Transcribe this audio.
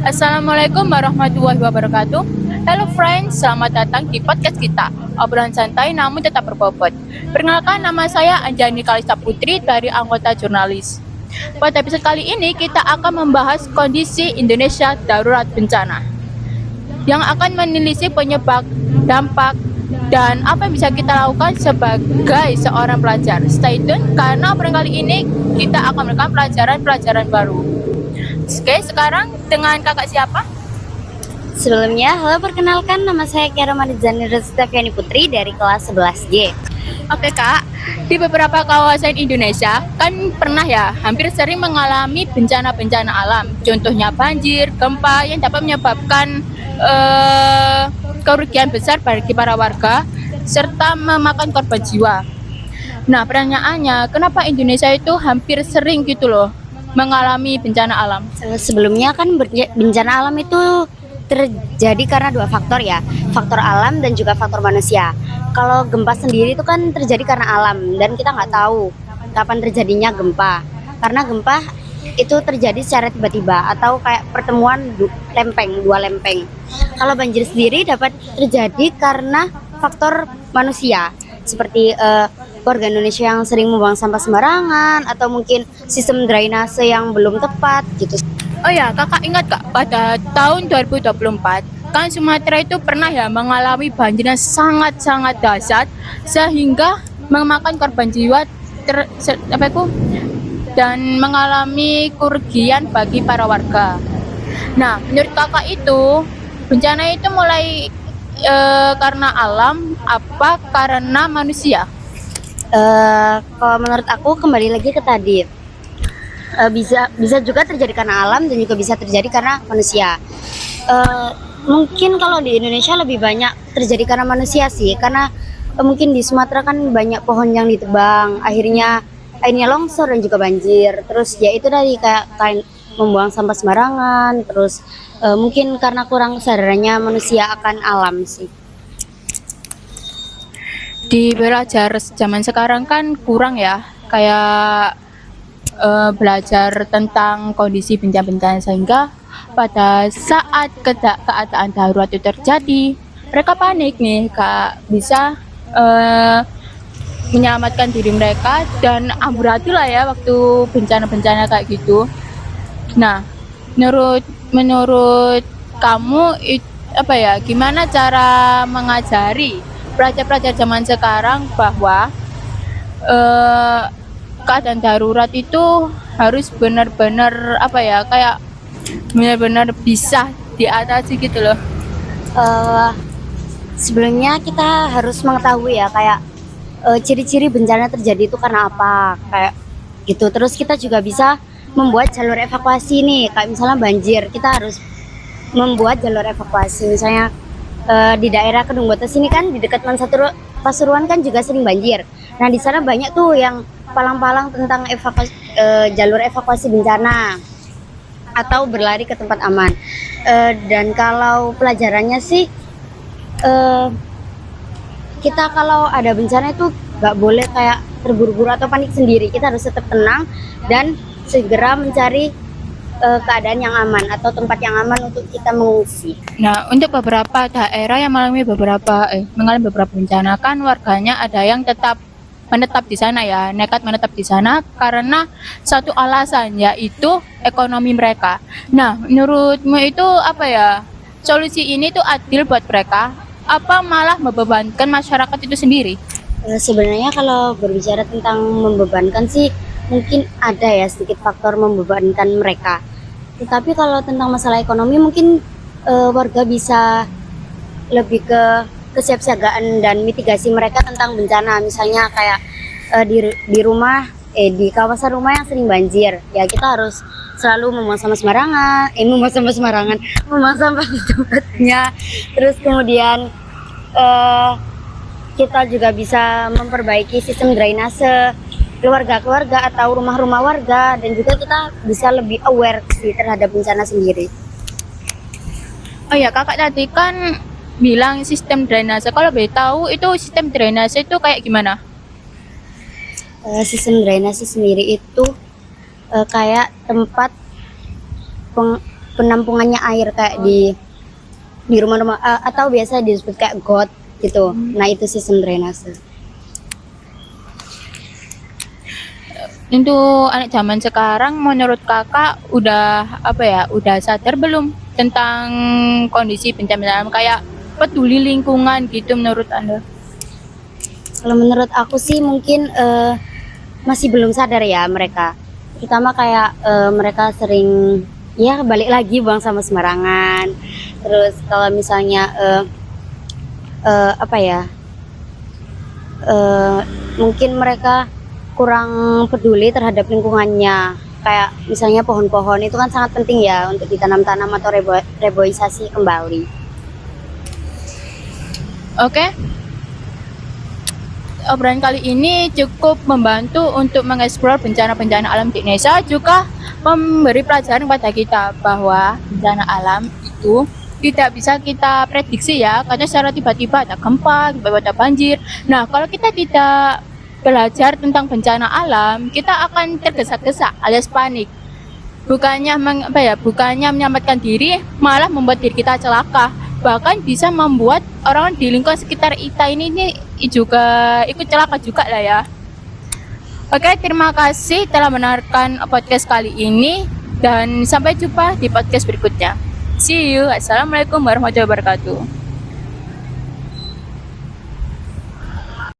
Assalamualaikum warahmatullahi wabarakatuh. Hello friends, selamat datang di podcast kita. Obrolan santai namun tetap berbobot. Perkenalkan, nama saya Anjani Kalista Putri dari anggota jurnalis. Pada episode kali ini kita akan membahas kondisi Indonesia darurat bencana yang akan menelisik penyebab, dampak, dan apa yang bisa kita lakukan sebagai seorang pelajar. Stay tune karena kali ini kita akan melakukan pelajaran-pelajaran baru. Oke, sekarang dengan kakak siapa? Sebelumnya, halo, perkenalkan, nama saya Kiara Marizani Restaviani Putri dari kelas 11G. Oke kak, di beberapa kawasan Indonesia kan pernah ya hampir sering mengalami bencana-bencana alam. Contohnya banjir, gempa yang dapat menyebabkan kerugian besar bagi para warga serta memakan korban jiwa. Nah pertanyaannya, kenapa Indonesia itu hampir sering gitu loh mengalami bencana alam? Sebelumnya kan bencana alam itu terjadi karena dua faktor ya, faktor alam dan juga faktor manusia. Kalau gempa sendiri itu kan terjadi karena alam dan kita nggak tahu kapan terjadinya gempa. Karena gempa itu terjadi secara tiba-tiba atau kayak pertemuan dua lempeng. Kalau banjir sendiri dapat terjadi karena faktor manusia, seperti warga Indonesia yang sering membuang sampah sembarangan atau mungkin sistem drainase yang belum tepat gitu. Oh ya, kakak ingat kak, pada tahun 2024 kan Sumatera itu pernah ya mengalami banjir yang sangat-sangat dahsyat sehingga memakan korban jiwa dan mengalami kerugian bagi para warga. Nah, menurut kakak itu bencana itu mulai karena alam apa karena manusia? Kalau menurut aku kembali lagi ke tadi, bisa juga terjadi karena alam dan juga bisa terjadi karena manusia. Mungkin kalau di Indonesia lebih banyak terjadi karena manusia sih, karena mungkin di Sumatera kan banyak pohon yang ditebang, akhirnya longsor dan juga banjir. Terus ya itu tadi kayak membuang sampah sembarangan, terus mungkin karena kurang kesadarannya manusia akan alam sih. Di belajar zaman sekarang kan kurang ya, kayak belajar tentang kondisi bencana-bencana sehingga pada saat keadaan darurat itu terjadi, mereka panik nih, kak bisa menyelamatkan diri mereka dan amburadul lah ya waktu bencana-bencana kayak gitu. Nah, menurut kamu apa ya, gimana cara mengajari pelajar-pelajar zaman sekarang bahwa keadaan darurat itu harus benar-benar apa ya, kayak benar-benar bisa diatasi gitu loh. Sebelumnya kita harus mengetahui ya kayak ciri-ciri bencana terjadi itu karena apa kayak gitu. Terus kita juga bisa membuat jalur evakuasi nih, kayak misalnya banjir, kita harus membuat jalur evakuasi. Misalnya di daerah Kedung Botes ini kan di dekat Pasuruan kan juga sering banjir. Nah di sana banyak tuh yang palang-palang tentang jalur evakuasi bencana atau berlari ke tempat aman. Dan kalau pelajarannya sih kita kalau ada bencana itu nggak boleh kayak terburu-buru atau panik sendiri. Kita harus tetap tenang dan segera mencari keadaan yang aman atau tempat yang aman untuk kita mengungsi. Nah, untuk beberapa daerah yang mengalami beberapa bencana kan warganya ada yang menetap di sana ya, nekat menetap di sana karena satu alasan, yaitu ekonomi mereka. Nah, menurutmu itu apa ya, solusi ini tuh adil buat mereka apa malah membebankan masyarakat itu sendiri? Sebenarnya kalau berbicara tentang membebankan sih mungkin ada ya sedikit faktor membebankan mereka. Tetapi kalau tentang masalah ekonomi mungkin warga bisa lebih ke kesiapsiagaan dan mitigasi mereka tentang bencana. Misalnya kayak di rumah, di kawasan rumah yang sering banjir, ya kita harus selalu membuang sampah di tempatnya. Terus kemudian kita juga bisa memperbaiki sistem drainase keluarga atau rumah-rumah warga, dan juga kita bisa lebih aware sih terhadap bencana sendiri. Oh ya, kakak tadi kan bilang sistem drainase. Kalau boleh tahu itu sistem drainase itu kayak gimana? Sistem drainase sendiri itu kayak tempat penampungannya air kayak di rumah-rumah atau biasa disebut kayak got gitu. Nah, itu sistem drainase. Untuk anak zaman sekarang menurut kakak udah sadar belum tentang kondisi bencana alam kayak peduli lingkungan gitu menurut anda? Kalau menurut aku sih mungkin masih belum sadar ya mereka. Terutama kayak mereka sering ya balik lagi buang sama sembarangan. Terus kalau misalnya mungkin mereka kurang peduli terhadap lingkungannya. Kayak misalnya pohon-pohon itu kan sangat penting ya untuk ditanam-tanam atau reboisasi kembali. Oke. Obrolan kali ini cukup membantu untuk mengeksplor bencana-bencana alam di Indonesia, juga memberi pelajaran kepada kita bahwa bencana alam itu tidak bisa kita prediksi ya, karena secara tiba-tiba ada gempa, tiba-tiba ada banjir. Nah, kalau kita tidak belajar tentang bencana alam, kita akan tergesa-gesa alias panik. Bukannya menyelamatkan diri, malah membuat diri kita celaka. Bahkan bisa membuat orang di lingkungan sekitar kita ini juga ikut celaka juga lah ya. Oke, terima kasih telah mendengarkan podcast kali ini dan sampai jumpa di podcast berikutnya. See you. Assalamualaikum warahmatullahi wabarakatuh.